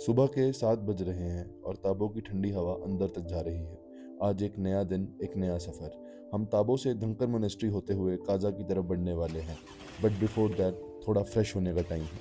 सुबह के 7 बज रहे हैं और ताबो की ठंडी हवा अंदर तक जा रही है। आज एक नया दिन, एक नया सफ़र। हम ताबो से धंकर मोनेस्ट्री होते हुए काजा की तरफ बढ़ने वाले हैं। बट बिफोर दैट थोड़ा फ्रेश होने का टाइम है।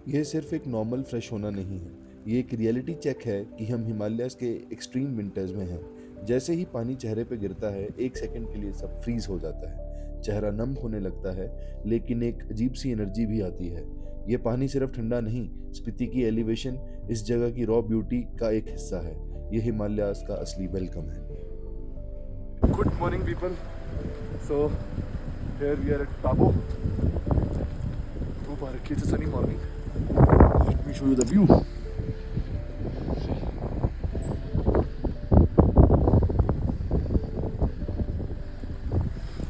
ये सिर्फ एक नॉर्मल फ्रेश होना नहीं है, ये एक रियलिटी चेक है कि हम हिमालयाज़ के एक्सट्रीम विंटर्स में हैं। जैसे ही पानी चेहरे पे गिरता है, एक सेकंड के लिए सब फ्रीज हो जाता है। चेहरा नम होने लगता है, लेकिन एक अजीब सी एनर्जी भी आती है। ये पानी सिर्फ ठंडा नहीं, स्पीति की एलिवेशन इस जगह की रॉ ब्यूटी का एक हिस्सा है। ये हिमालयाज़ का असली वेलकम है। Good morning people. So here we are at Tabo. धूप आ रखी है, sunny morning. Let me show you the view.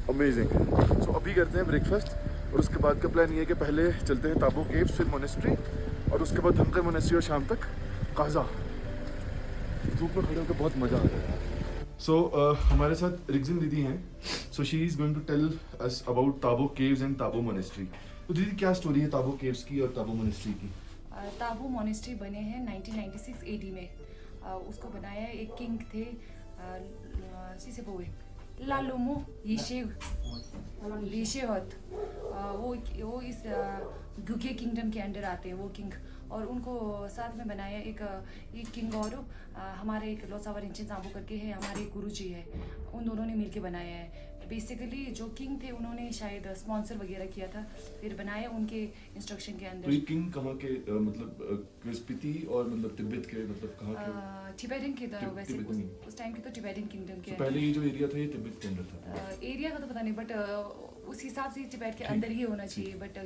Amazing. So अभी करते हैं ब्रेकफास्ट और उसके बाद का प्लान ये है कि पहले चलते हैं ताबो केव्स, फिर मोनेस्ट्री और उसके बाद धनकर मोनेस्ट्री और शाम तक काजा। धूप में खड़े होकर बहुत मज़ा आ रहा है। सो हमारे साथ रिग्जिन दीदी हैं। So she is going to tell us about Tabo caves and Tabo monastery. तो दीदी क्या स्टोरी है ताबो केव्स की और ताबो मोनेस्ट्री की? ताबो मोनेस्ट्री बने हैं 1996 एडी में। उसको बनाया एक किंग थे, लालुमो येशेहत। वो इस गुके किंगडम के अंडर आते हैं वो किंग, और उनको साथ में बनाया एक किंग और हमारे एक लोसावर इंचिन साबू करके है, हमारे एक गुरुजी है, उन दोनों ने मिलके बनाया है। बेसिकली जो किंग थे उन्होंने शायद स्पॉन्सर वगैरह किया था, फिर बनाया उनके इंस्ट्रक्शन के अंदर। तो ये किंग कहाँ के मतलब स्पीति और मतलब तिब्बत के, मतलब कहाँ के? टिबेटन के था वैसे उस टाइम के, तो टिबेटन किंगडम के। पहले ये जो एरिया था ये तिब्बत के अंदर था? एरिया का तो पता नहीं, बट उस हिसाब से टिबेट के अंदर ही होना चाहिए। बट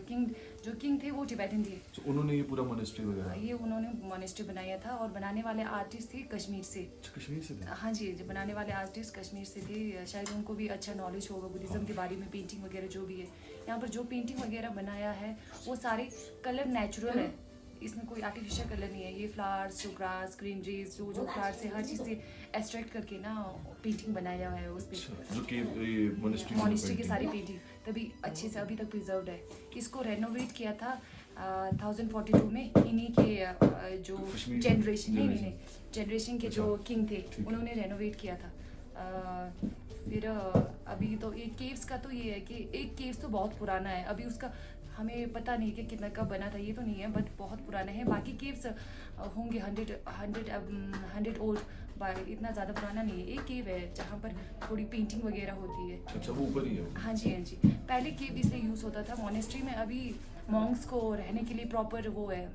जो किंग थे वो टिबेटन थे। तो उन्होंने ये पूरा मोनेस्ट्री वगैरह ये उन्होंने मोनेस्ट्री बनाया था, और बनाने वाले आर्टिस्ट थे कश्मीर से। कश्मीर से थे? हाँ जी, जो बनाने वाले आर्टिस्ट कश्मीर से थे। शायद उनको भी अच्छा नॉलेज होगा बुद्धिज्म के बारे में, पेंटिंग वगैरह जो भी है। यहाँ पर जो पेंटिंग वगैरह बनाया है वो सारे कलर नेचुरल है, इसमें कोई आर्टिफिशियल कलर नहीं है। ये फ्लावर्स, जो ग्रास, ग्रीनरीज, जो फ्लावर्स है, हर चीज़ से एक्सट्रैक्ट करके ना पेंटिंग बनाया है उस पर। जो कि मोनेस्ट्री की सारी पेंटिंग तभी अच्छे से अभी तक प्रिजर्व्ड है। इसको रेनोवेट किया था 1042 में इन्हीं के जो जनरेशन के जो किंग थे उन्होंने रेनोवेट किया था। फिर अभी तो ये केव्स का तो ये है कि एक केव्स तो बहुत पुराना है, अभी उसका हमें पता नहीं कि कितना कब बना था, ये तो नहीं है, बट बहुत पुराना है। बाकी केव्स होंगे 100 ओल्ड, इतना ज़्यादा पुराना नहीं है। एक केव है जहाँ पर थोड़ी पेंटिंग वगैरह होती है। अच्छा, वो ऊपर ही है? हाँ जी हाँ जी। पहले केव इसलिए यूज़ होता था मोनेस्ट्री में, अभी मॉन्क्स को रहने के लिए प्रॉपर वो है,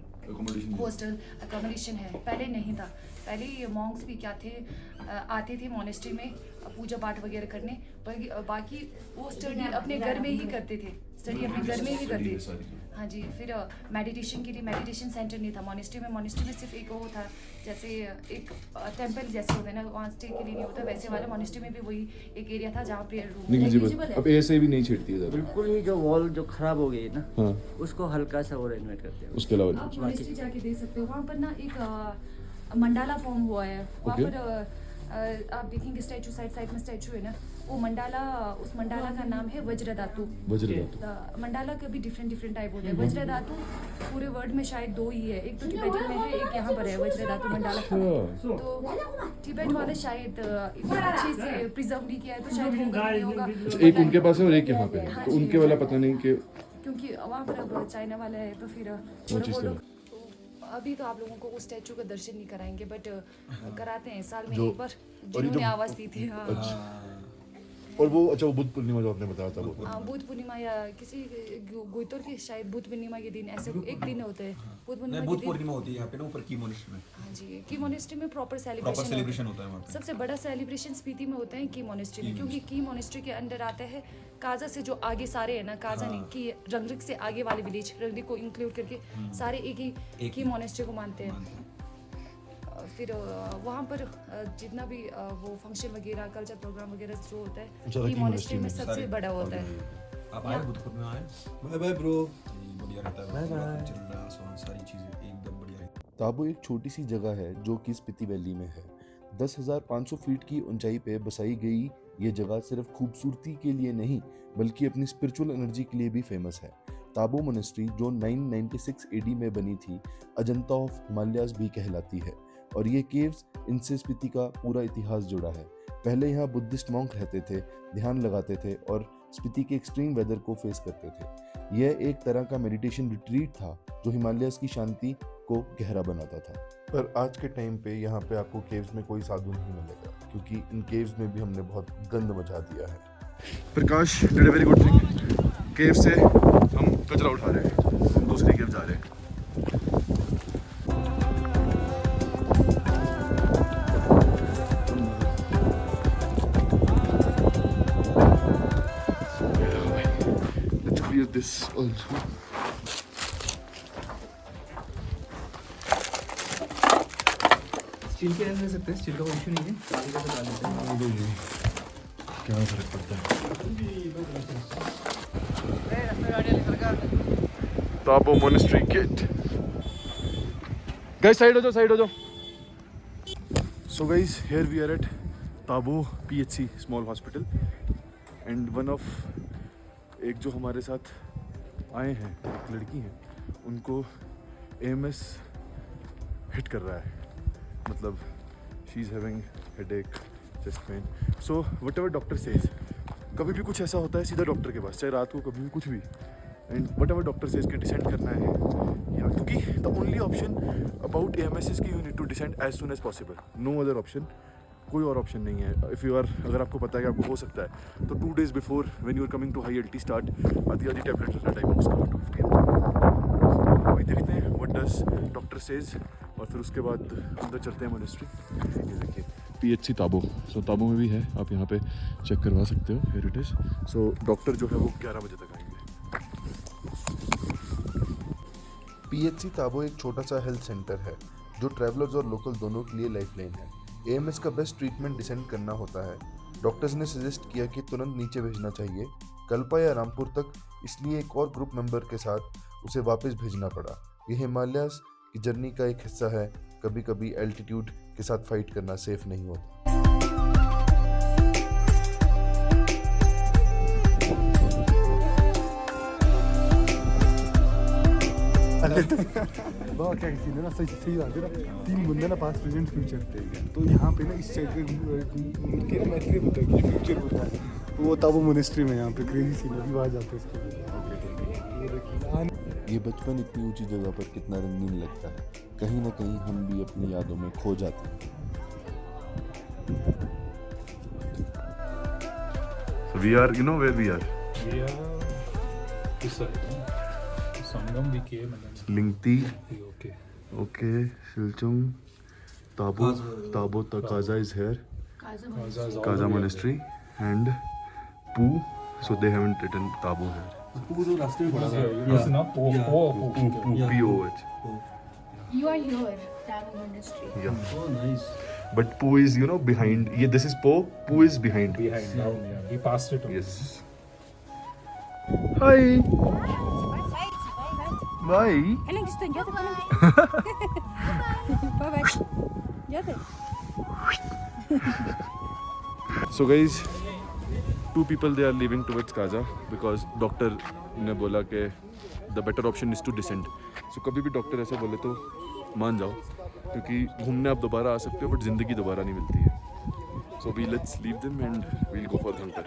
हॉस्टल अकोमोडेशन है। पहले नहीं था, पहले ये मॉन्क्स भी क्या थे, आते थे मोनेस्ट्री में पूजा पाठ वगैरह करने, पर बाकी वो स्टडी अपने घर में ही करते थे, स्टडी अपने घर में ही करते। हाँ जी। फिर मेडिटेशन के लिए मेडिटेशन सेंटर नहीं था मोनेस्ट्री में सिर्फ एक वो था, जैसे एक टेंपल जैसे होता है ना, वहाँ स्टे के लिए नहीं होता, वैसे वाला मोनेस्ट्री में भी वही एक एरिया था जहाँ प्रेयर रूम। अब ऐसे भी नहीं छेड़ती है बिल्कुल ही, जो वॉल जो खराब हो गई ना, हाँ, उसको हल्का सा वो रेनोवेट करते हैं। उसके अलावा आप मोनेस्ट्री जाके देख सकते हो, वहाँ पर ना एक मंडाला फॉर्म हुआ है वहाँ पर। आप देखेंगे स्टैचू, साइड में स्टैचू है ना, वो मंडाला, उस मंडाला का नाम है वज्र धातु। मंडाला के भी डिफरेंट टाइप होते हैं। वज्र धातु पूरे वर्ल्ड में शायद 2 ही है, एक तो टिबेटन में है, एक यहाँ पर है वज्र धातु मंडाला। तो टिबेट वाले शायद इतना अच्छे से प्रिजर्व नहीं किया है, तो शायद उनका नहीं होगा। एक उनके पास है और एक यहाँ पे है, तो उनके वाला पता नहीं कि, क्योंकि वहाँ पर अब चाइना वाला है, तो फिर वो लोग अभी तो आप लोगों को उस स्टैचू का दर्शन नहीं कराएंगे, बट कराते हैं साल में एक बार, जिन्होंने आवाज़ दी थी। हाँ। और वो अच्छा, वो बुद्ध पूर्णिमा जो आपने बताया था वो? हाँ, बुद्ध पूर्णिमा या किसी गोइतोर की शायद बुद्ध पूर्णिमा के दिन ऐसे एक दिन होता है। बुद्ध पूर्णिमा होती है यहाँ पे ना ऊपर की मोनेस्ट्री में। हाँ जी, की मोनेस्ट्री में प्रॉपर सेलिब्रेशन होता है वहाँ पे। सबसे बड़ा सेलिब्रेशन स्पीति में होता है की मोनेस्ट्री में, क्योंकि की मोनेस्ट्री के अंडर आता है काजा से जो आगे सारे है ना, काजा नहीं की रंगरिक से आगे वाले विलेज, रंगरिक को इंक्लूड करके सारे एक ही की मोनेस्ट्री को मानते हैं। फिर वहाँ पर जितना भी वो फंक्शन वगैरह, कल्चर प्रोग्राम वगैरह जो होता है की मोनेस्ट्री में सबसे बड़ा होता है। आप आए बुद्धपुर में आए? बाय बाय ब्रो, बढ़िया रहता है, चल रहा है, सारी चीजें एकदम बढ़िया। ताबो एक छोटी सी जगह है जो कि स्पीति वैली में है। 10,500 फीट की ऊंचाई पे बसाई गई ये जगह सिर्फ खूबसूरती के लिए नहीं, बल्कि अपनी स्पिरिचुअल एनर्जी के लिए भी फेमस है। ताबो मोनेस्ट्री जो 996 एडी में बनी थी, अजंता ऑफ हिमालयाज भी कहलाती है और ये केव्स इनसे स्पीति का पूरा इतिहास जुड़ा है। पहले यहाँ बुद्धिस्ट मॉन्क रहते थे, ध्यान लगाते थे और स्पीति के एक्सट्रीम वेदर को फेस करते थे। यह एक तरह का मेडिटेशन रिट्रीट था जो हिमालयाज की शांति को गहरा बनाता था। पर आज के टाइम पे यहाँ पे आपको केव्स में कोई साधु नहीं मिलेगा, क्योंकि इन केव्स में भी हमने बहुत गंद मचा दिया है। Prakash did a very good thing. केव से हम कचरा उठा रहे हैं, हम दूसरी केव जा रहे हैं। Let's clear this also. Steel के ले सकते हैं, स्टील का इशू नहीं है, पानी का तो डाल देते हैं। क्या फर्क पड़ता है? Tabo monastery gate. Guys side हो जाओ। So guys, here we are at Tabo PHC small hospital and one of एक जो हमारे साथ आए हैं, एक लड़की हैं, उनको AMS हिट कर रहा है, मतलब she is having headache, chest pain. So what ever doctor says, कभी भी कुछ ऐसा होता है सीधा डॉक्टर के पास, चाहे रात को कभी भी कुछ भी, and whatever doctor says के डिसेंड करना है या, क्योंकि the only option about AMS is कि you need to descend as soon as possible, no other option, कोई और ऑप्शन नहीं है। इफ़ यू आर, अगर आपको पता है कि आपको हो सकता है तो 2 days before when you are coming to high एल्टी स्टार्ट आधी टैबलेट लेना टाइम उसका 250। अभी देखते हैं व्हाट डज डॉक्टर सेज और फिर उसके बाद अंदर चलते हैं मोनेस्ट्री। ये देखिए PHC ताबो, सो ताबो में भी है, आप यहाँ पे चेक करवा सकते हो, here it is. So doctor जो है वो 11 बजे तक आएंगे। PHC ताबो एक छोटा सा हेल्थ सेंटर है जो ट्रैवलर्स और लोकल दोनों के लिए लाइफलाइन है। AMS का बेस्ट ट्रीटमेंट डिसेंड करना होता है। डॉक्टर्स ने सजेस्ट किया कि तुरंत नीचे भेजना चाहिए, कल्पा या रामपुर तक, इसलिए एक और ग्रुप मेंबर के साथ उसे वापस भेजना पड़ा। यह हिमालयाज की जर्नी का एक हिस्सा है, कभी कभी एल्टीट्यूड के साथ फाइट करना सेफ नहीं होता। बहुत क्या सीन है ना, सही बात है ना, 3 बंदे ना, पास्ट प्रेजेंट फ्यूचर, तो यहाँ पे ना इस साइड पे मिलके ना मैत्री होता है कि फ्यूचर होता है, तो वो ताबो मोनेस्ट्री में यहाँ पे क्रेजी सीन है, वहाँ जाते हैं इसके। ये बचपन इतनी ऊंची जगह पर कितना रंगीन लगता है, कहीं ना कहीं हम भी अपनी यादों में खो जाते हैं। So we are, you know where we are? We are this side. Sangam we came and then Lingti, okay. okay, Silchung, Tabo, Tabo Takaza is here, Kaza Kaza is all Kaza the way Monastery, and Pu, so they haven't written Tabo here. पूरा रास्ते में पड़ा there. था। This is not Pu, Yeah. P-O-H. You are here, Tabo Monastery. Yeah. Oh, nice. But Pu is, you know, behind. Yeah, this is Po, Pu is behind. behind down. Yeah, we passed it. Yes. Hi. Bye. Kailan gusto nyo? Bye-bye. Yate. So guys, 2 people they are leaving towards Kaza because doctor ने बोला कि the better option is to descend. So कभी भी doctor ऐसा बोले तो मान जाओ, क्योंकि घूमने आप दोबारा आ सकते हो बट ज़िंदगी दोबारा नहीं मिलती है। So we let's leave them and we'll go for hunter.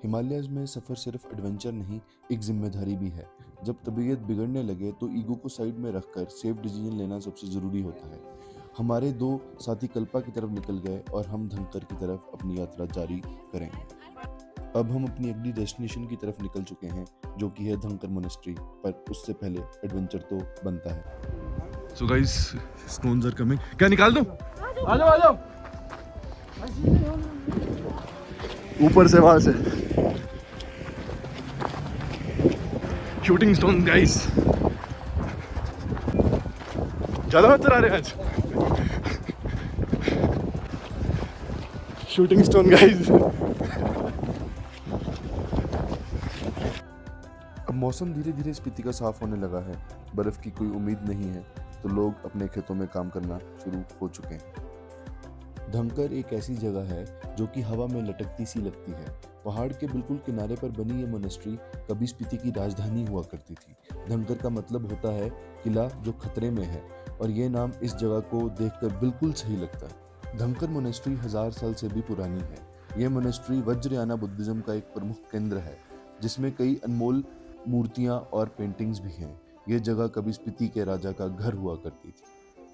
Himalayas में सफ़र सिर्फ एडवेंचर नहीं, एक जिम्मेदारी भी है। जब तबीयत बिगड़ने लगे तो ईगो को साइड में रखकर सेफ डिसीजन लेना सबसे ज़रूरी होता है। हमारे 2 साथी कल्पा की तरफ निकल गए और हम धनकर की तरफ अपनी यात्रा जारी करेंगे। अब हम अपनी अगली डेस्टिनेशन की तरफ निकल चुके हैं जो कि है धनकर मोनेस्ट्री, पर उससे पहले एडवेंचर तो बनता है। So guys, stones are coming. क्या निकाल दूं? आ जाओ। ऊपर से, वहां से शूटिंग स्टोन गाइस, ज्यादा मच्छर आ रहे हैं आज। Shooting stone guys. अब मौसम धीरे धीरे स्पीति का साफ होने लगा है, बर्फ की कोई उम्मीद नहीं है, तो लोग अपने खेतों में काम करना शुरू हो चुके हैं। धनकर एक ऐसी जगह है जो कि हवा में लटकती सी लगती है। पहाड़ के बिल्कुल किनारे पर बनी ये मोनेस्ट्री कभी स्पीति की राजधानी हुआ करती थी। धनकर का मतलब होता है किला जो खतरे में है, और ये नाम इस जगह को देखकर बिल्कुल सही लगता है। धनकर मोनेस्ट्री 1000 साल से भी पुरानी है। ये मोनेस्ट्री वज्रयाना बुद्धिज्म का एक प्रमुख केंद्र है, जिसमें कई अनमोल मूर्तियां और पेंटिंग्स भी हैं। ये जगह कभी स्पीति के राजा का घर हुआ करती थी।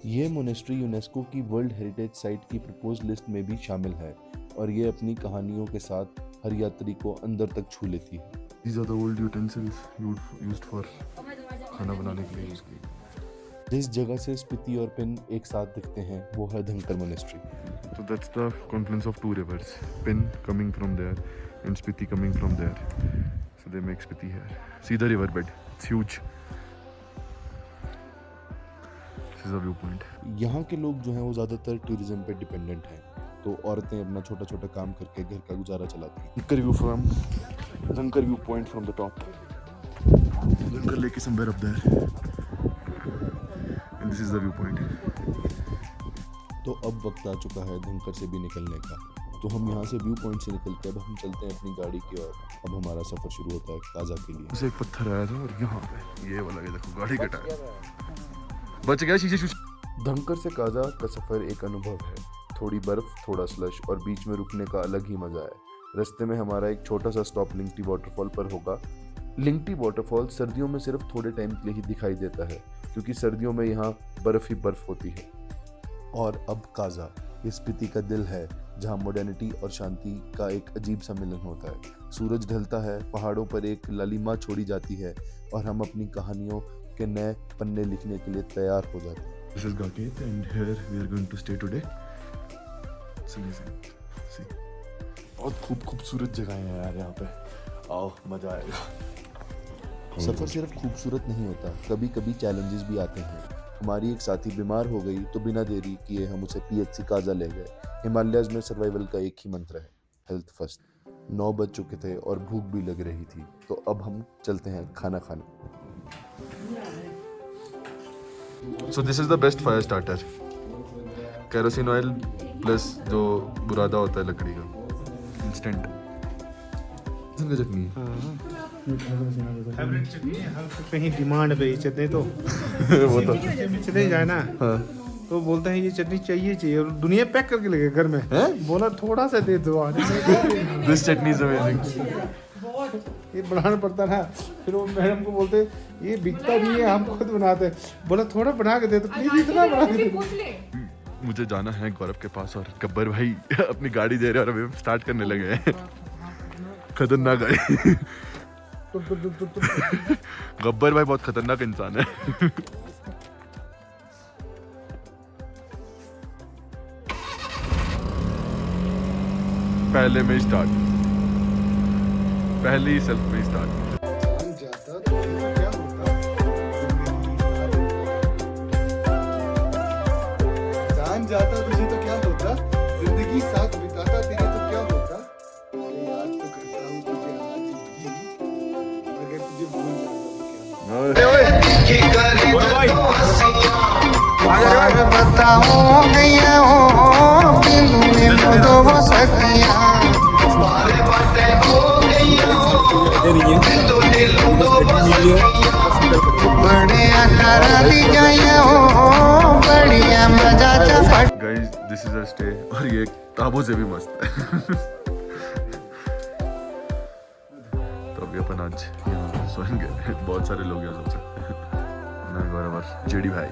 ये मोनेस्ट्री यूनेस्को की वर्ल्ड हेरिटेज साइट की प्रपोज लिस्ट में भी शामिल है, और ये अपनी कहानियों के साथ हर यात्री को अंदर तक छू लेती है। These are the old utensils used for खाना बनाने के लिए यूज किए। जिस जगह से स्पीति और पिन एक साथ दिखते हैं वो है धनकर monastery. So that's the confluence of two rivers, Pin coming from there and Spiti coming from there. So they make Spiti here. See the river bed, it's huge. This is a viewpoint. यहाँ के लोग जो हैं वो ज़्यादातर tourism पे dependent हैं, तो औरतें अपना छोटा छोटा काम करके घर का गुजारा चलाती हैं। Dhankar view point from the top. Dhankar Lake is somewhere up there. And this is the viewpoint. तो अब वक्त आ चुका है धनकर से भी निकलने का। तो हम यहाँ से व्यू पॉइंट से निकलते अब हम चलते हैं अपनी गाड़ी की ओर। अब हमारा सफ़र शुरू होता है काजा के लिए। उसे एक पत्थर आया था और यहाँ पे ये वाला, ये देखो गाड़ी का टायर बच गया शीशे। धनकर से काजा का सफ़र एक अनुभव है। थोड़ी बर्फ़, थोड़ा स्लश और बीच में रुकने का अलग ही मज़ा है। रास्ते में हमारा एक छोटा सा स्टॉप लिंगटी वाटरफॉल पर होगा। लिंगटी वाटरफॉल सर्दियों में सिर्फ थोड़े टाइम के लिए ही दिखाई देता है, क्योंकि सर्दियों में यहाँ बर्फ़ ही बर्फ़ होती है। और अब काजा, ये स्पीति का दिल है, जहाँ मॉडर्निटी और शांति का एक अजीब सा मिलन होता है। सूरज ढलता है, पहाड़ों पर एक लालिमा छोड़ी जाती है और हम अपनी कहानियों के नए पन्ने लिखने के लिए तैयार हो जाते हैं। This is Gaket and here we are going to stay today. It's amazing. See. बहुत खूबसूरत जगह है यार यहाँ पे। आओ, मजा आएगा। सफ़र सिर्फ खूबसूरत नहीं होता, कभी कभी चैलेंजेस भी आते हैं। हमारी एक साथी बीमार हो गई तो बिना देरी किए हम उसे PHC काजा ले गए। हिमालयाज़ में सर्वाइवल का एक ही मंत्र है, हेल्थ फर्स्ट। 9 बज चुके थे और भूख भी लग रही थी, तो अब हम चलते हैं खाना खाने। So this is the best fire starter. Kerosene oil plus जो बुरादा होता है लकड़ी का, instant. इसमें चटनी है। फेवरेट चटनी है, हर कहीं डिमांड पे ये चटनी तो वो तो चले जाए ना, तो बोलते हैं ये चटनी चाहिए और दुनिया पैक करके लगे घर में। बोला थोड़ा सा दे दो आज। This chutney is amazing. ये बनाना पड़ता ना, फिर वो मैडम को बोलते ये बिकता नहीं है, हम खुद बनाते। बोला थोड़ा बना के दे तो प्लीज, इतना बना के दे। मुझे जाना है गौरव के पास और गब्बर भाई अपनी गाड़ी दे रहे हैं और अभी स्टार्ट करने लगे हैं। खतरनाक गाड़ी। गब्बर भाई बहुत खतरनाक इंसान है। पहले में स्टार्ट, पहली सेल्फ में स्टार्ट। जान जाता तुझे तो क्या होता, जिंदगी साथ बिताता तेरे तो क्या होता। अरे याद तो करता हूँ तुझे आज भी, अगर तुझे भूल बताऊं गया हो दो वो सखियां बढ़िया करा ली गया हो, बढ़िया मजा चपट। Guys this is a stay और ये ताबू से भी मस्त है। तो अभी अपन आज यहाँ सोएंगे। बहुत सारे लोग यहाँ सो सकते हैं। मैं गौरव और जेडी भाई।